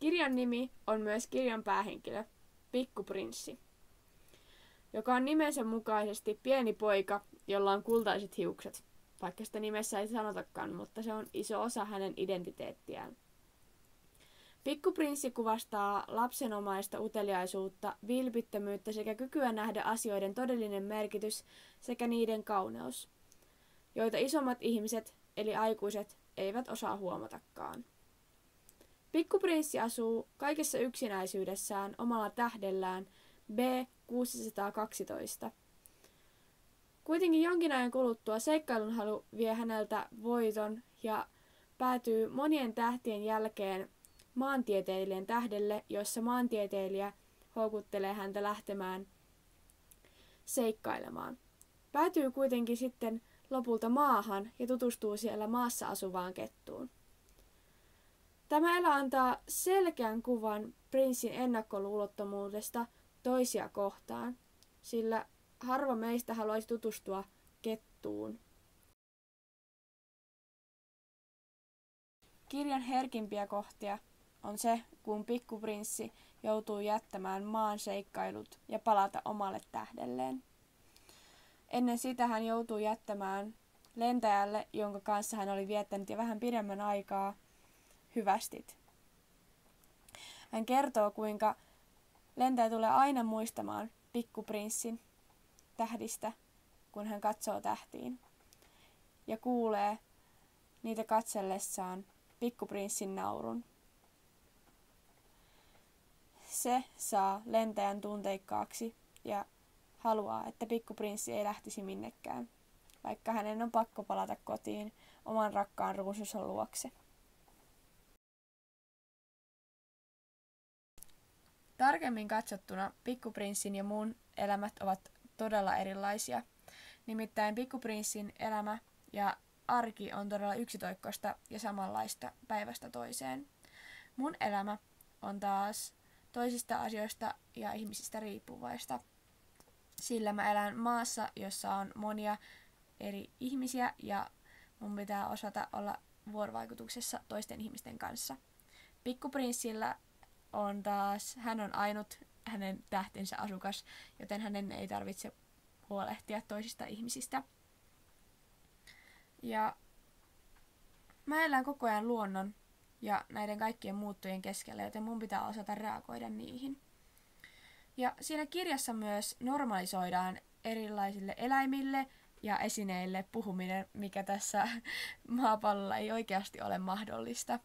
Kirjan nimi on myös kirjan päähenkilö, Pikkuprinssi, joka on nimensä mukaisesti pieni poika, jolla on kultaiset hiukset, vaikka sitä nimessä ei sanotakaan, mutta se on iso osa hänen identiteettiään. Pikkuprinssi kuvastaa lapsenomaista uteliaisuutta, vilpittömyyttä sekä kykyä nähdä asioiden todellinen merkitys sekä niiden kauneus, joita isommat ihmiset eli aikuiset eivät osaa huomatakaan. Pikkuprinssi asuu kaikessa yksinäisyydessään omalla tähdellään B612. Kuitenkin jonkin ajan kuluttua seikkailunhalu vie häneltä voiton ja päätyy monien tähtien jälkeen maantieteilijän tähdelle, jossa maantieteilijä houkuttelee häntä lähtemään seikkailemaan. Päätyy kuitenkin sitten lopulta maahan ja tutustuu siellä maassa asuvaan kettuun. Tämä elä antaa selkeän kuvan prinssin ennakkoluulottomuudesta toisia kohtaan, sillä harva meistä haluaisi tutustua kettuun. Kirjan herkimpiä kohtia on se, kun pikkuprinssi joutuu jättämään maan seikkailut ja palata omalle tähdelleen. Ennen sitä hän joutuu jättämään lentäjälle, jonka kanssa hän oli viettänyt jo vähän pidemmän aikaa, hyvästit. Hän kertoo, kuinka lentäjä tulee aina muistamaan pikkuprinssin tähdistä, kun hän katsoo tähtiin, ja kuulee niitä katsellessaan pikkuprinssin naurun. Se saa lentäjän tunteikkaaksi ja haluaa, että pikkuprinssi ei lähtisi minnekään, vaikka hänen on pakko palata kotiin oman rakkaan ruusunsa luokse. Tarkemmin katsottuna pikkuprinssin ja muun elämät ovat todella erilaisia. Nimittäin pikkuprinssin elämä ja arki on todella yksitoikkoista ja samanlaista päivästä toiseen. Mun elämä on taas toisista asioista ja ihmisistä riippuvaista, sillä mä elän maassa, jossa on monia eri ihmisiä ja mun pitää osata olla vuorovaikutuksessa toisten ihmisten kanssa. Pikkuprinssillä on taas, hän on ainut hänen tähtensä asukas, joten hänen ei tarvitse huolehtia toisista ihmisistä. Ja mä elän koko ajan luonnon ja näiden kaikkien muuttujen keskellä, joten mun pitää osata reagoida niihin. Ja siinä kirjassa myös normalisoidaan erilaisille eläimille ja esineille puhuminen, mikä tässä maapallolla ei oikeasti ole mahdollista.